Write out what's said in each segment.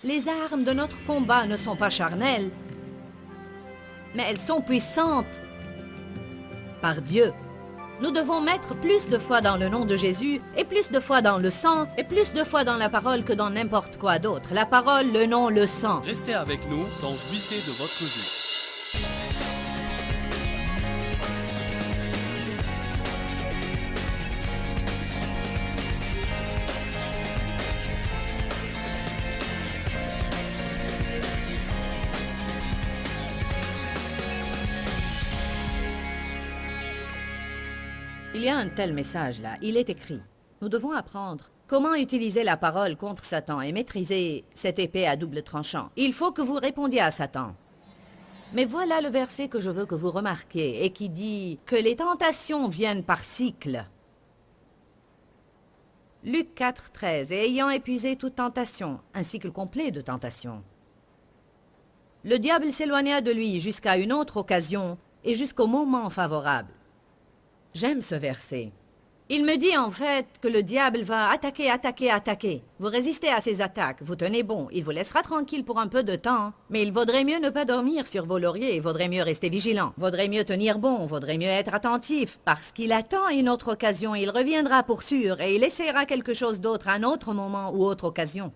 Les armes de notre combat ne sont pas charnelles, mais elles sont puissantes par Dieu. Nous devons mettre plus de foi dans le nom de Jésus, et plus de foi dans le sang, et plus de foi dans la parole que dans n'importe quoi d'autre. La parole, le nom, le sang. Restez avec nous dans Jouissez de votre vie. Il y a un tel message là, il est écrit. Nous devons apprendre comment utiliser la parole contre Satan et maîtriser cette épée à double tranchant. Il faut que vous répondiez à Satan. Mais voilà le verset que je veux que vous remarquiez et qui dit que les tentations viennent par cycle. Luc 4, 13. Et ayant épuisé toute tentation, un cycle complet de tentation. Le diable s'éloigna de lui jusqu'à une autre occasion et jusqu'au moment favorable. J'aime ce verset. Il me dit en fait que le diable va attaquer, attaquer, attaquer. Vous résistez à ses attaques, vous tenez bon, il vous laissera tranquille pour un peu de temps. Mais il vaudrait mieux ne pas dormir sur vos lauriers, il vaudrait mieux rester vigilant. Vaudrait mieux tenir bon, vaudrait mieux être attentif. Parce qu'il attend une autre occasion, il reviendra pour sûr et il essaiera quelque chose d'autre à un autre moment ou autre occasion.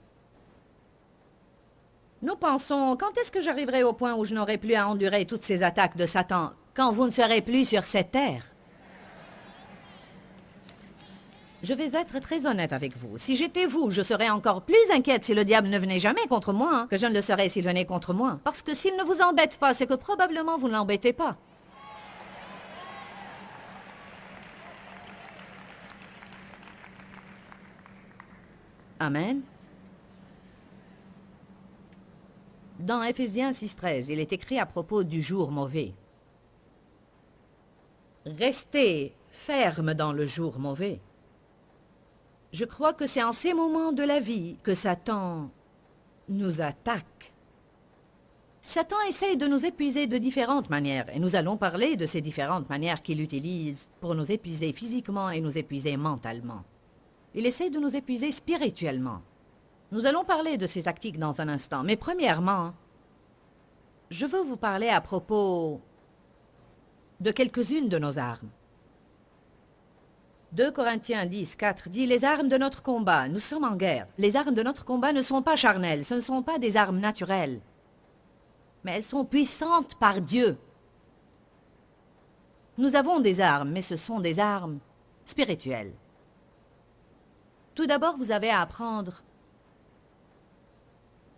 Nous pensons, quand est-ce que j'arriverai au point où je n'aurai plus à endurer toutes ces attaques de Satan? Quand vous ne serez plus sur cette terre. Je vais être très honnête avec vous. Si j'étais vous, je serais encore plus inquiète si le diable ne venait jamais contre moi, hein, que je ne le serais s'il venait contre moi. Parce que s'il ne vous embête pas, c'est que probablement vous ne l'embêtez pas. Amen. Dans Éphésiens 6,13, il est écrit à propos du jour mauvais. Restez ferme dans le jour mauvais. Je crois que c'est en ces moments de la vie que Satan nous attaque. Satan essaye de nous épuiser de différentes manières, et nous allons parler de ces différentes manières qu'il utilise pour nous épuiser physiquement et nous épuiser mentalement. Il essaye de nous épuiser spirituellement. Nous allons parler de ces tactiques dans un instant, mais premièrement, je veux vous parler à propos de quelques-unes de nos armes. 2 Corinthiens 10, 4 dit « Les armes de notre combat, nous sommes en guerre. Les armes de notre combat ne sont pas charnelles, ce ne sont pas des armes naturelles. Mais elles sont puissantes par Dieu. Nous avons des armes, mais ce sont des armes spirituelles. Tout d'abord, vous avez à apprendre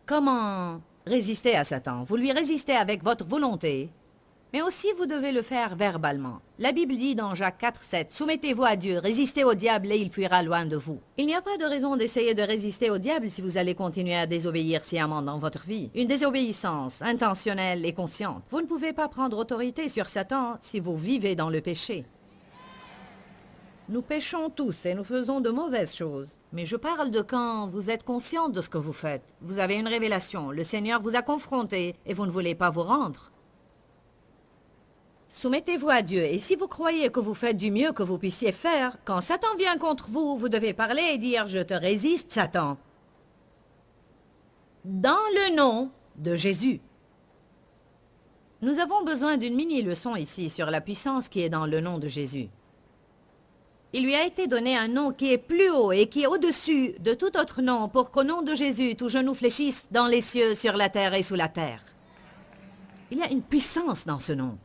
comment résister à Satan. Vous lui résistez avec votre volonté, mais aussi vous devez le faire verbalement. La Bible dit dans Jacques 4, 7, « Soumettez-vous à Dieu, résistez au diable et il fuira loin de vous. » Il n'y a pas de raison d'essayer de résister au diable si vous allez continuer à désobéir sciemment dans votre vie. Une désobéissance intentionnelle et consciente. Vous ne pouvez pas prendre autorité sur Satan si vous vivez dans le péché. Nous péchons tous et nous faisons de mauvaises choses. Mais je parle de quand vous êtes conscient de ce que vous faites. Vous avez une révélation, le Seigneur vous a confronté et vous ne voulez pas vous rendre. Soumettez-vous à Dieu, et si vous croyez que vous faites du mieux que vous puissiez faire, quand Satan vient contre vous, vous devez parler et dire « Je te résiste, Satan ». Dans le nom de Jésus. Nous avons besoin d'une mini-leçon ici sur la puissance qui est dans le nom de Jésus. Il lui a été donné un nom qui est plus haut et qui est au-dessus de tout autre nom pour qu'au nom de Jésus, tout genou fléchisse dans les cieux, sur la terre et sous la terre. Il y a une puissance dans ce nom.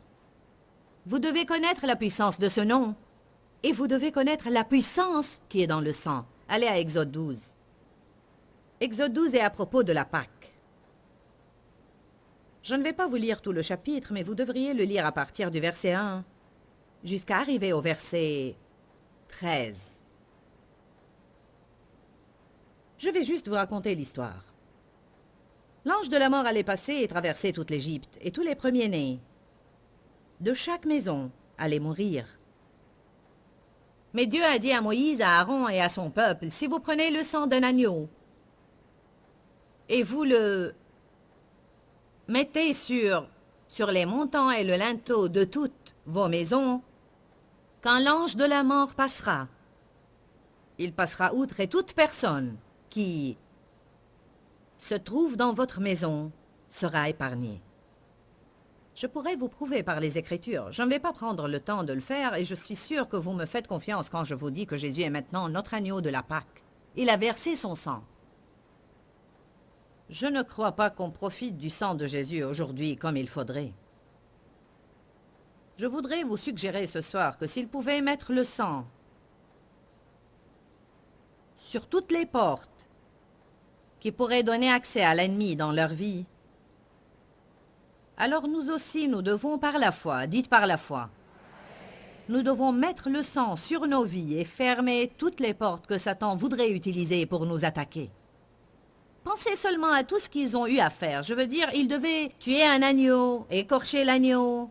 Vous devez connaître la puissance de ce nom. Et vous devez connaître la puissance qui est dans le sang. Allez à Exode 12. Exode 12 est à propos de la Pâque. Je ne vais pas vous lire tout le chapitre, mais vous devriez le lire à partir du verset 1 jusqu'à arriver au verset 13. Je vais juste vous raconter l'histoire. L'ange de la mort allait passer et traverser toute l'Égypte, et tous les premiers-nés de chaque maison allait mourir. Mais Dieu a dit à Moïse, à Aaron et à son peuple, si vous prenez le sang d'un agneau et vous le mettez sur les montants et le linteau de toutes vos maisons, quand l'ange de la mort passera, il passera outre et toute personne qui se trouve dans votre maison sera épargné. Je pourrais vous prouver par les Écritures. Je ne vais pas prendre le temps de le faire et je suis sûr que vous me faites confiance quand je vous dis que Jésus est maintenant notre agneau de la Pâque. Il a versé son sang. Je ne crois pas qu'on profite du sang de Jésus aujourd'hui comme il faudrait. Je voudrais vous suggérer ce soir que s'il pouvait mettre le sang sur toutes les portes qui pourraient donner accès à l'ennemi dans leur vie, alors nous aussi, nous devons par la foi, dites par la foi, nous devons mettre le sang sur nos vies et fermer toutes les portes que Satan voudrait utiliser pour nous attaquer. Pensez seulement à tout ce qu'ils ont eu à faire. Je veux dire, ils devaient tuer un agneau, écorcher l'agneau,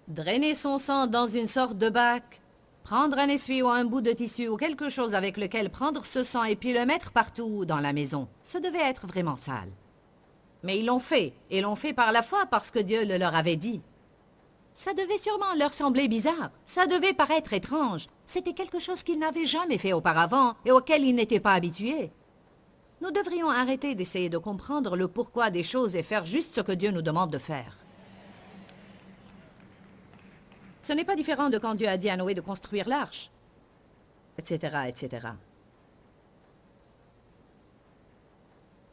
drainer son sang dans une sorte de bac, prendre un essuie ou un bout de tissu ou quelque chose avec lequel prendre ce sang et puis le mettre partout dans la maison. Ça devait être vraiment sale. Mais ils l'ont fait, et l'ont fait par la foi parce que Dieu le leur avait dit. Ça devait sûrement leur sembler bizarre, ça devait paraître étrange. C'était quelque chose qu'ils n'avaient jamais fait auparavant et auquel ils n'étaient pas habitués. Nous devrions arrêter d'essayer de comprendre le pourquoi des choses et faire juste ce que Dieu nous demande de faire. Ce n'est pas différent de quand Dieu a dit à Noé de construire l'arche, etc., etc.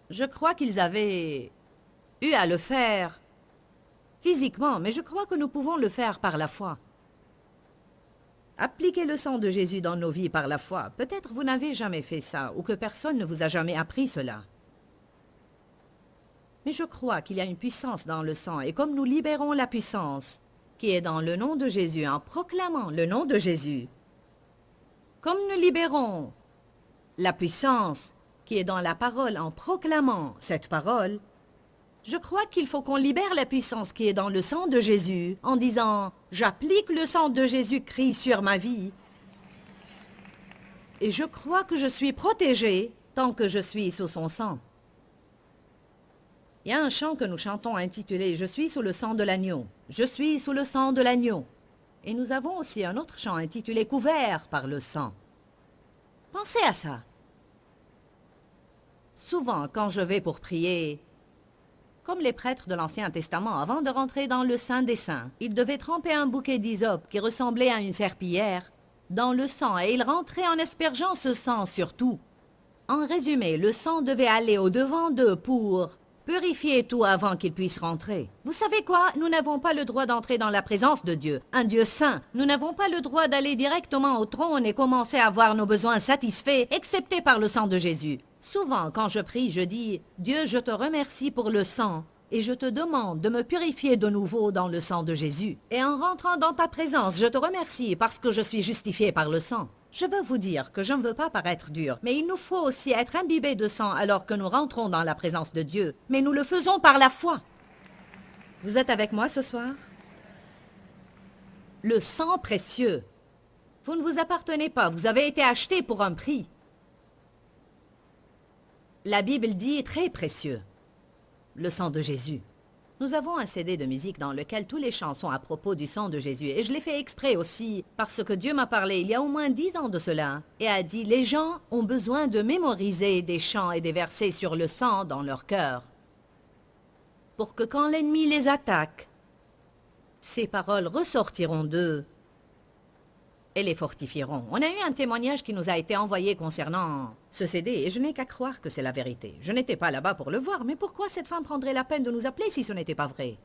Je crois qu'ils avaient eu à le faire physiquement, mais je crois que nous pouvons le faire par la foi. Appliquez le sang de Jésus dans nos vies par la foi. Peut-être vous n'avez jamais fait ça, ou que personne ne vous a jamais appris cela. Mais je crois qu'il y a une puissance dans le sang, et comme nous libérons la puissance qui est dans le nom de Jésus en proclamant le nom de Jésus, comme nous libérons la puissance qui est dans la parole en proclamant cette parole, je crois qu'il faut qu'on libère la puissance qui est dans le sang de Jésus en disant « J'applique le sang de Jésus-Christ sur ma vie et je crois que je suis protégé tant que je suis sous son sang. » Il y a un chant que nous chantons intitulé « Je suis sous le sang de l'agneau. Je suis sous le sang de l'agneau. » Et nous avons aussi un autre chant intitulé « Couvert par le sang. » Pensez à ça. Souvent, quand je vais pour prier, comme les prêtres de l'Ancien Testament, avant de rentrer dans le Saint des Saints, ils devaient tremper un bouquet d'hysope qui ressemblait à une serpillière dans le sang et ils rentraient en aspergeant ce sang sur tout. En résumé, le sang devait aller au-devant d'eux pour purifier tout avant qu'ils puissent rentrer. Vous savez quoi? Nous n'avons pas le droit d'entrer dans la présence de Dieu, un Dieu saint. Nous n'avons pas le droit d'aller directement au trône et commencer à voir nos besoins satisfaits, excepté par le sang de Jésus. Souvent, quand je prie, je dis « Dieu, je te remercie pour le sang et je te demande de me purifier de nouveau dans le sang de Jésus. Et en rentrant dans ta présence, je te remercie parce que je suis justifié par le sang. » Je veux vous dire que je ne veux pas paraître dur, mais il nous faut aussi être imbibés de sang alors que nous rentrons dans la présence de Dieu. Mais nous le faisons par la foi. Vous êtes avec moi ce soir? Le sang précieux. Vous ne vous appartenez pas, vous avez été acheté pour un prix. La Bible dit très précieux, le sang de Jésus. Nous avons un CD de musique dans lequel tous les chants sont à propos du sang de Jésus. Et je l'ai fait exprès aussi, parce que Dieu m'a parlé il y a au moins 10 ans de cela, et a dit, les gens ont besoin de mémoriser des chants et des versets sur le sang dans leur cœur, pour que quand l'ennemi les attaque, ces paroles ressortiront d'eux et les fortifieront. On a eu un témoignage qui nous a été envoyé concernant ce CD et je n'ai qu'à croire que c'est la vérité. Je n'étais pas là-bas pour le voir, mais pourquoi cette femme prendrait la peine de nous appeler si ce n'était pas vrai?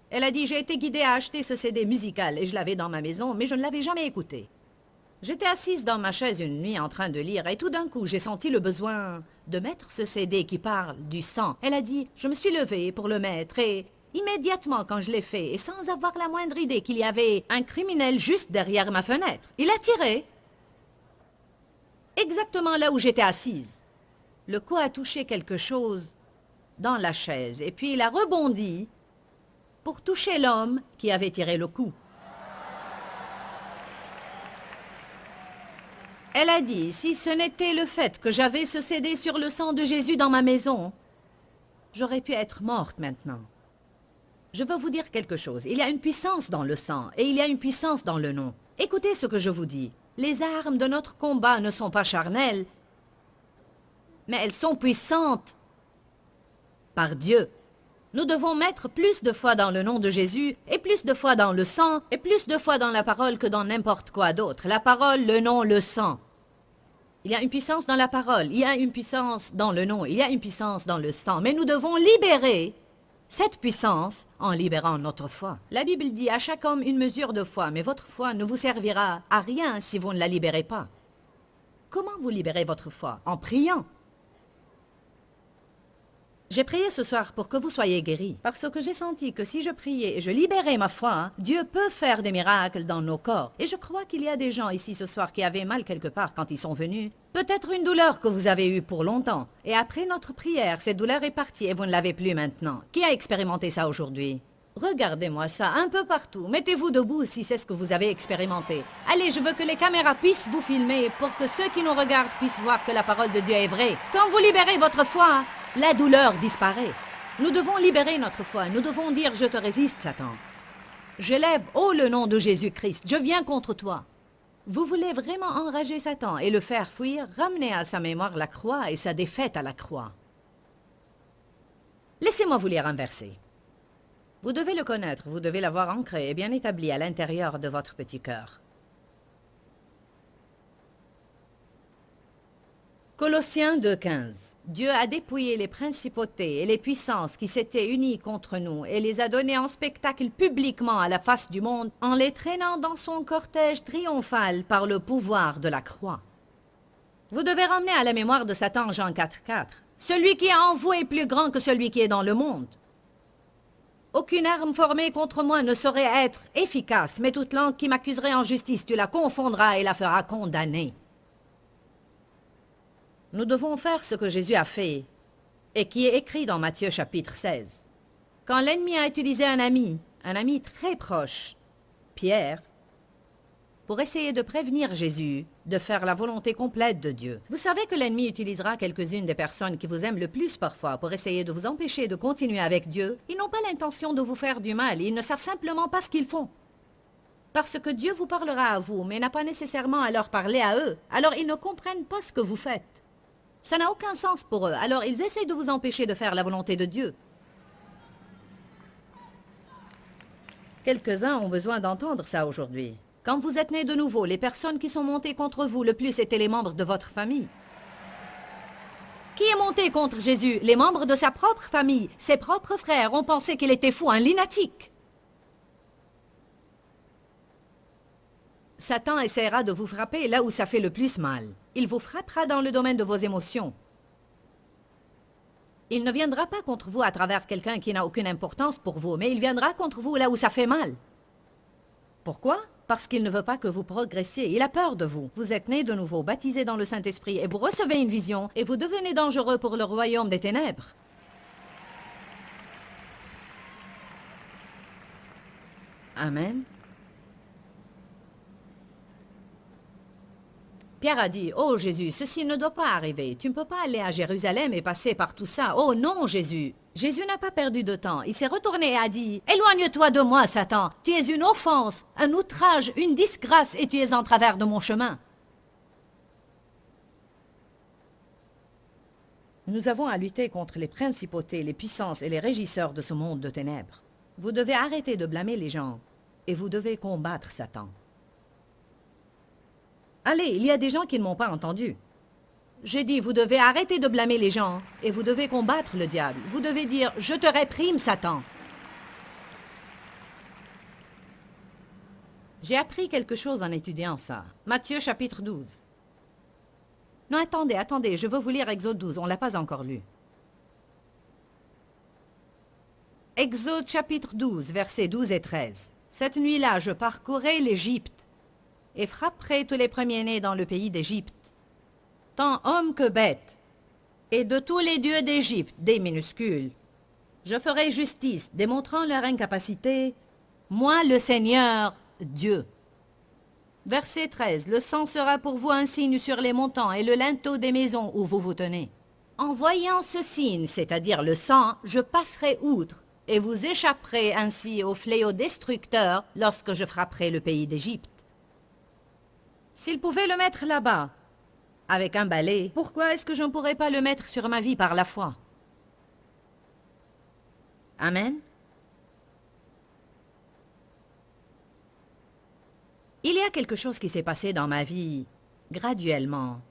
Elle a dit, j'ai été guidée à acheter ce CD musical et je l'avais dans ma maison, mais je ne l'avais jamais écouté. J'étais assise dans ma chaise une nuit en train de lire et tout d'un coup, j'ai senti le besoin de mettre ce CD qui parle du sang. Elle a dit, je me suis levée pour le mettre et immédiatement quand je l'ai fait, et sans avoir la moindre idée qu'il y avait un criminel juste derrière ma fenêtre, il a tiré exactement là où j'étais assise. Le coup a touché quelque chose dans la chaise, et puis il a rebondi pour toucher l'homme qui avait tiré le coup. Elle a dit, si ce n'était le fait que j'avais ce CD sur le sang de Jésus dans ma maison, j'aurais pu être morte maintenant. Je veux vous dire quelque chose. Il y a une puissance dans le sang et il y a une puissance dans le nom. Écoutez ce que je vous dis. Les armes de notre combat ne sont pas charnelles, mais elles sont puissantes par Dieu. Nous devons mettre plus de foi dans le nom de Jésus, et plus de foi dans le sang, et plus de foi dans la parole que dans n'importe quoi d'autre. La parole, le nom, le sang. Il y a une puissance dans la parole, il y a une puissance dans le nom, il y a une puissance dans le sang. Mais nous devons libérer cette puissance en libérant notre foi. La Bible dit à chaque homme une mesure de foi, mais votre foi ne vous servira à rien si vous ne la libérez pas. Comment vous libérez votre foi? En priant. J'ai prié ce soir pour que vous soyez guéris, parce que j'ai senti que si je priais et je libérais ma foi, Dieu peut faire des miracles dans nos corps. Et je crois qu'il y a des gens ici ce soir qui avaient mal quelque part quand ils sont venus. Peut-être une douleur que vous avez eue pour longtemps. Et après notre prière, cette douleur est partie et vous ne l'avez plus maintenant. Qui a expérimenté ça aujourd'hui? Regardez-moi ça un peu partout. Mettez-vous debout si c'est ce que vous avez expérimenté. Allez, je veux que les caméras puissent vous filmer pour que ceux qui nous regardent puissent voir que la parole de Dieu est vraie. Quand vous libérez votre foi, la douleur disparaît. Nous devons libérer notre foi. Nous devons dire « Je te résiste, Satan. J'élève haut le nom de Jésus-Christ. Je viens contre toi. » Vous voulez vraiment enrager Satan et le faire fuir? Ramenez à sa mémoire la croix et sa défaite à la croix. Laissez-moi vous lire un verset. Vous devez le connaître, vous devez l'avoir ancré et bien établi à l'intérieur de votre petit cœur. Colossiens 2,15. Dieu a dépouillé les principautés et les puissances qui s'étaient unies contre nous et les a données en spectacle publiquement à la face du monde en les traînant dans son cortège triomphal par le pouvoir de la croix. Vous devez ramener à la mémoire de Satan Jean 4,4. Celui qui est en vous est plus grand que celui qui est dans le monde. Aucune arme formée contre moi ne saurait être efficace, mais toute langue qui m'accuserait en justice, tu la confondras et la feras condamner. Nous devons faire ce que Jésus a fait et qui est écrit dans Matthieu chapitre 16. Quand l'ennemi a utilisé un ami très proche, Pierre, pour essayer de prévenir Jésus de faire la volonté complète de Dieu. Vous savez que l'ennemi utilisera quelques-unes des personnes qui vous aiment le plus parfois pour essayer de vous empêcher de continuer avec Dieu. Ils n'ont pas l'intention de vous faire du mal, ils ne savent simplement pas ce qu'ils font. Parce que Dieu vous parlera à vous, mais n'a pas nécessairement à leur parler à eux. Alors ils ne comprennent pas ce que vous faites. Ça n'a aucun sens pour eux, alors ils essaient de vous empêcher de faire la volonté de Dieu. Quelques-uns ont besoin d'entendre ça aujourd'hui. Quand vous êtes nés de nouveau, les personnes qui sont montées contre vous le plus étaient les membres de votre famille. Qui est monté contre Jésus? Les membres de sa propre famille. Ses propres frères ont pensé qu'il était fou, un lunatique. Satan essaiera de vous frapper là où ça fait le plus mal. Il vous frappera dans le domaine de vos émotions. Il ne viendra pas contre vous à travers quelqu'un qui n'a aucune importance pour vous, mais il viendra contre vous là où ça fait mal. Pourquoi? Parce qu'il ne veut pas que vous progressiez. Il a peur de vous. Vous êtes nés de nouveau, baptisés dans le Saint-Esprit, et vous recevez une vision, et vous devenez dangereux pour le royaume des ténèbres. Amen. Pierre a dit, « Oh Jésus, ceci ne doit pas arriver. Tu ne peux pas aller à Jérusalem et passer par tout ça. Oh non, Jésus. » Jésus n'a pas perdu de temps. Il s'est retourné et a dit, « Éloigne-toi de moi, Satan. Tu es une offense, un outrage, une disgrâce et tu es en travers de mon chemin. » Nous avons à lutter contre les principautés, les puissances et les régisseurs de ce monde de ténèbres. Vous devez arrêter de blâmer les gens et vous devez combattre Satan. Allez, il y a des gens qui ne m'ont pas entendu. J'ai dit, vous devez arrêter de blâmer les gens et vous devez combattre le diable. Vous devez dire, je te réprime, Satan. J'ai appris quelque chose en étudiant ça. Matthieu chapitre 12. Non, attendez, je veux vous lire Exode 12, on ne l'a pas encore lu. Exode chapitre 12, versets 12 et 13. Cette nuit-là, je parcourais l'Égypte et frapperai tous les premiers-nés dans le pays d'Égypte, tant hommes que bêtes, et de tous les dieux d'Égypte, des minuscules. Je ferai justice, démontrant leur incapacité, moi le Seigneur, Dieu. Verset 13. Le sang sera pour vous un signe sur les montants et le linteau des maisons où vous vous tenez. En voyant ce signe, c'est-à-dire le sang, je passerai outre, et vous échapperez ainsi au fléau destructeur lorsque je frapperai le pays d'Égypte. S'il pouvait le mettre là-bas, avec un balai, pourquoi est-ce que je ne pourrais pas le mettre sur ma vie par la foi? Amen. Il y a quelque chose qui s'est passé dans ma vie, graduellement,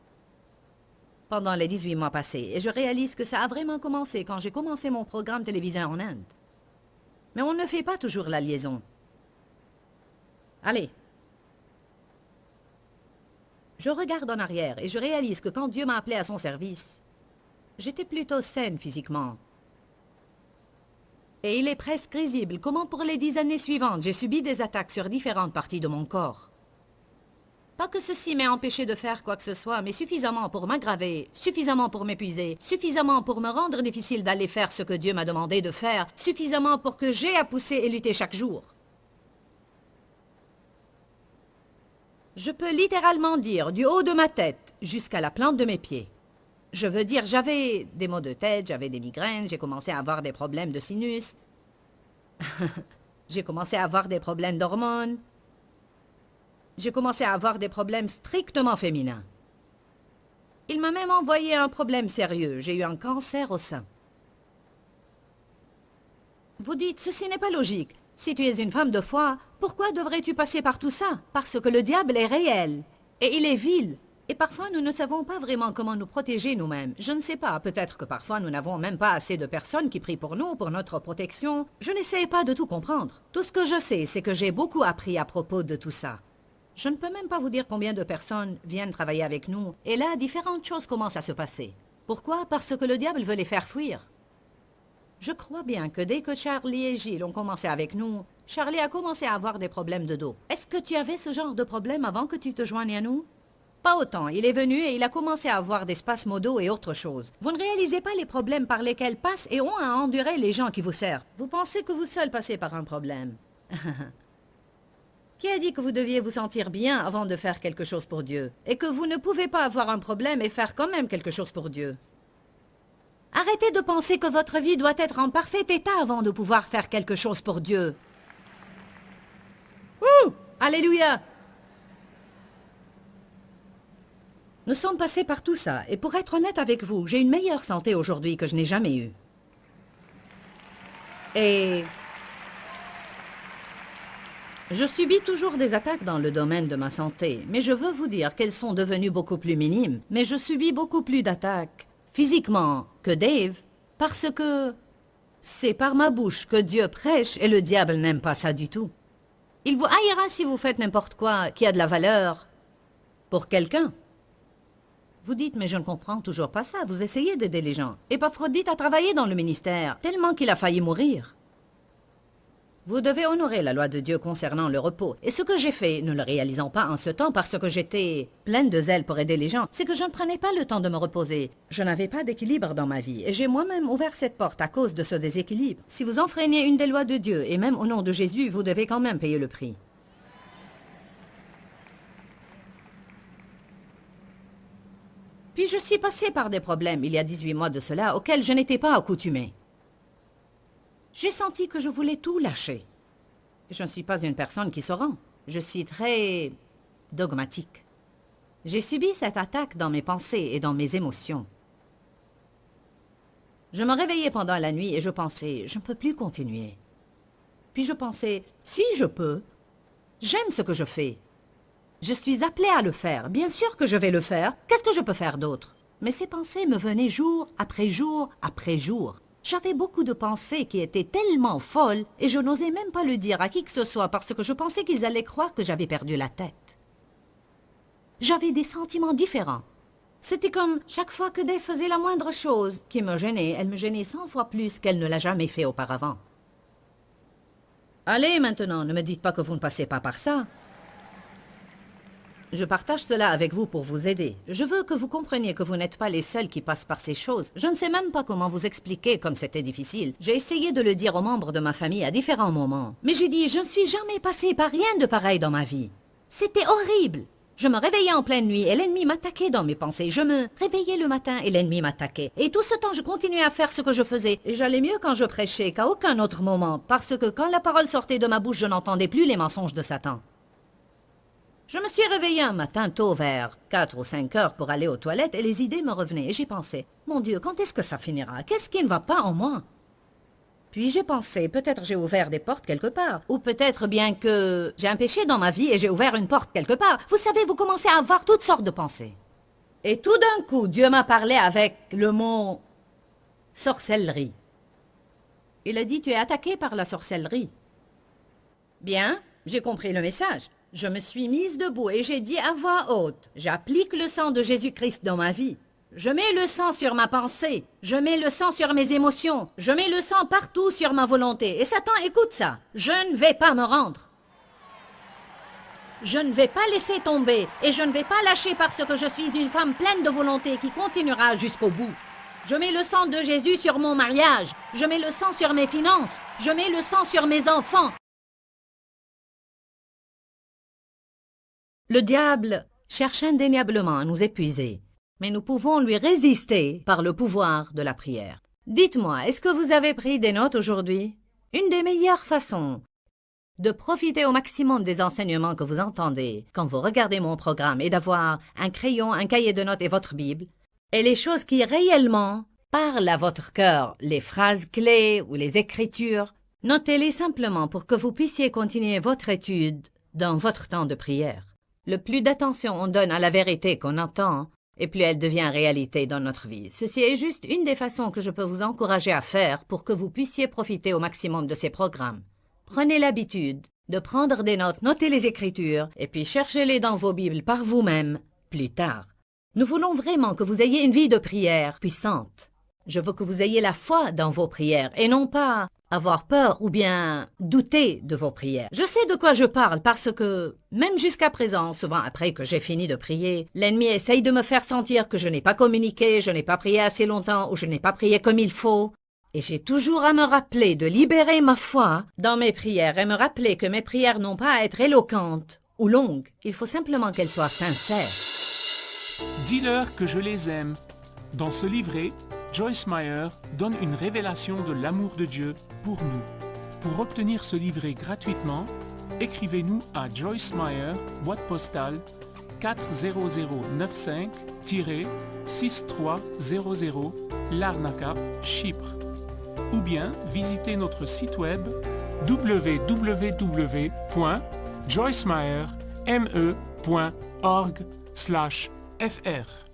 pendant les 18 mois passés, et je réalise que ça a vraiment commencé quand j'ai commencé mon programme télévisé en Inde. Mais on ne fait pas toujours la liaison. Allez. Je regarde en arrière et je réalise que quand Dieu m'a appelé à son service, j'étais plutôt saine physiquement. Et il est presque risible comment pour les 10 années suivantes, j'ai subi des attaques sur différentes parties de mon corps. Pas que ceci m'ait empêché de faire quoi que ce soit, mais suffisamment pour m'aggraver, suffisamment pour m'épuiser, suffisamment pour me rendre difficile d'aller faire ce que Dieu m'a demandé de faire, suffisamment pour que j'aie à pousser et lutter chaque jour. Je peux littéralement dire, du haut de ma tête jusqu'à la plante de mes pieds. Je veux dire, j'avais des maux de tête, j'avais des migraines, j'ai commencé à avoir des problèmes de sinus. J'ai commencé à avoir des problèmes d'hormones. J'ai commencé à avoir des problèmes strictement féminins. Il m'a même envoyé un problème sérieux. J'ai eu un cancer au sein. Vous dites, ceci n'est pas logique. Si tu es une femme de foi, pourquoi devrais-tu passer par tout ça? Parce que le diable est réel. Et il est vil. Et parfois, nous ne savons pas vraiment comment nous protéger nous-mêmes. Je ne sais pas, peut-être que parfois nous n'avons même pas assez de personnes qui prient pour nous, pour notre protection. Je n'essaie pas de tout comprendre. Tout ce que je sais, c'est que j'ai beaucoup appris à propos de tout ça. Je ne peux même pas vous dire combien de personnes viennent travailler avec nous. Et là, différentes choses commencent à se passer. Pourquoi? Parce que le diable veut les faire fuir. Je crois bien que dès que Charlie et Gilles ont commencé avec nous, Charlie a commencé à avoir des problèmes de dos. Est-ce que tu avais ce genre de problème avant que tu te joignes à nous? Pas autant. Il est venu et il a commencé à avoir des spasmes d'eau et autre chose. Vous ne réalisez pas les problèmes par lesquels passent et ont à endurer les gens qui vous servent. Vous pensez que vous seul passez par un problème. Qui a dit que vous deviez vous sentir bien avant de faire quelque chose pour Dieu? Et que vous ne pouvez pas avoir un problème et faire quand même quelque chose pour Dieu? Arrêtez de penser que votre vie doit être en parfait état avant de pouvoir faire quelque chose pour Dieu. Ouh! Alléluia! Nous sommes passés par tout ça, et pour être honnête avec vous, j'ai une meilleure santé aujourd'hui que je n'ai jamais eue. Et je subis toujours des attaques dans le domaine de ma santé, mais je veux vous dire qu'elles sont devenues beaucoup plus minimes. Mais je subis beaucoup plus d'attaques, physiquement, que Dave, parce que c'est par ma bouche que Dieu prêche et le diable n'aime pas ça du tout. Il vous haïra si vous faites n'importe quoi qui a de la valeur pour quelqu'un. Vous dites, mais je ne comprends toujours pas ça. Vous essayez d'aider les gens. Épaphrodite a travaillé dans le ministère, tellement qu'il a failli mourir. Vous devez honorer la loi de Dieu concernant le repos. Et ce que j'ai fait, ne le réalisant pas en ce temps parce que j'étais pleine de zèle pour aider les gens, c'est que je ne prenais pas le temps de me reposer. Je n'avais pas d'équilibre dans ma vie et j'ai moi-même ouvert cette porte à cause de ce déséquilibre. Si vous enfreignez une des lois de Dieu, et même au nom de Jésus, vous devez quand même payer le prix. Puis je suis passée par des problèmes il y a 18 mois de cela auxquels je n'étais pas accoutumée. J'ai senti que je voulais tout lâcher. Je ne suis pas une personne qui se rend. Je suis très dogmatique. J'ai subi cette attaque dans mes pensées et dans mes émotions. Je me réveillais pendant la nuit et je pensais, je ne peux plus continuer. Puis je pensais, si je peux, j'aime ce que je fais. Je suis appelée à le faire. Bien sûr que je vais le faire. Qu'est-ce que je peux faire d'autre? Mais ces pensées me venaient jour après jour après jour. J'avais beaucoup de pensées qui étaient tellement folles et je n'osais même pas le dire à qui que ce soit parce que je pensais qu'ils allaient croire que j'avais perdu la tête. J'avais des sentiments différents. C'était comme chaque fois que Dave faisait la moindre chose qui me gênait, elle me gênait 100 fois plus qu'elle ne l'a jamais fait auparavant. Allez maintenant, ne me dites pas que vous ne passez pas par ça. Je partage cela avec vous pour vous aider. Je veux que vous compreniez que vous n'êtes pas les seuls qui passent par ces choses. Je ne sais même pas comment vous expliquer comme c'était difficile. J'ai essayé de le dire aux membres de ma famille à différents moments. Mais j'ai dit, je ne suis jamais passée par rien de pareil dans ma vie. C'était horrible. Je me réveillais en pleine nuit et l'ennemi m'attaquait dans mes pensées. Je me réveillais le matin et l'ennemi m'attaquait. Et tout ce temps, je continuais à faire ce que je faisais. Et j'allais mieux quand je prêchais qu'à aucun autre moment. Parce que quand la parole sortait de ma bouche, je n'entendais plus les mensonges de Satan. Je me suis réveillée un matin tôt vers 4 ou 5 heures pour aller aux toilettes et les idées me revenaient. Et j'y pensais, mon Dieu, quand est-ce que ça finira? Qu'est-ce qui ne va pas en moi? Puis j'ai pensé, peut-être j'ai ouvert des portes quelque part. Ou peut-être bien que j'ai un péché dans ma vie et j'ai ouvert une porte quelque part. Vous savez, vous commencez à avoir toutes sortes de pensées. Et tout d'un coup, Dieu m'a parlé avec le mot sorcellerie. Il a dit, tu es attaqué par la sorcellerie. Bien, j'ai compris le message. Je me suis mise debout et j'ai dit à voix haute, j'applique le sang de Jésus-Christ dans ma vie. Je mets le sang sur ma pensée, je mets le sang sur mes émotions, je mets le sang partout sur ma volonté. Et Satan, écoute ça, je ne vais pas me rendre. Je ne vais pas laisser tomber et je ne vais pas lâcher parce que je suis une femme pleine de volonté qui continuera jusqu'au bout. Je mets le sang de Jésus sur mon mariage, je mets le sang sur mes finances, je mets le sang sur mes enfants. Le diable cherche indéniablement à nous épuiser, mais nous pouvons lui résister par le pouvoir de la prière. Dites-moi, est-ce que vous avez pris des notes aujourd'hui? Une des meilleures façons de profiter au maximum des enseignements que vous entendez quand vous regardez mon programme est d'avoir un crayon, un cahier de notes et votre Bible, et les choses qui réellement parlent à votre cœur, les phrases clés ou les écritures, notez-les simplement pour que vous puissiez continuer votre étude dans votre temps de prière. Le plus d'attention on donne à la vérité qu'on entend, et plus elle devient réalité dans notre vie. Ceci est juste une des façons que je peux vous encourager à faire pour que vous puissiez profiter au maximum de ces programmes. Prenez l'habitude de prendre des notes, notez les écritures, et puis cherchez-les dans vos Bibles par vous-même plus tard. Nous voulons vraiment que vous ayez une vie de prière puissante. Je veux que vous ayez la foi dans vos prières, et non pas avoir peur ou bien douter de vos prières. Je sais de quoi je parle parce que, même jusqu'à présent, souvent après que j'ai fini de prier, l'ennemi essaye de me faire sentir que je n'ai pas communiqué, je n'ai pas prié assez longtemps ou je n'ai pas prié comme il faut. Et j'ai toujours à me rappeler de libérer ma foi dans mes prières et me rappeler que mes prières n'ont pas à être éloquentes ou longues. Il faut simplement qu'elles soient sincères. Dis-leur que je les aime. Dans ce livret, Joyce Meyer donne une révélation de l'amour de Dieu pour nous. Pour obtenir ce livret gratuitement, écrivez-nous à Joyce Meyer, boîte postale 40095-6300, Larnaca, Chypre. Ou bien visitez notre site web www.joycemeyer.org/fr.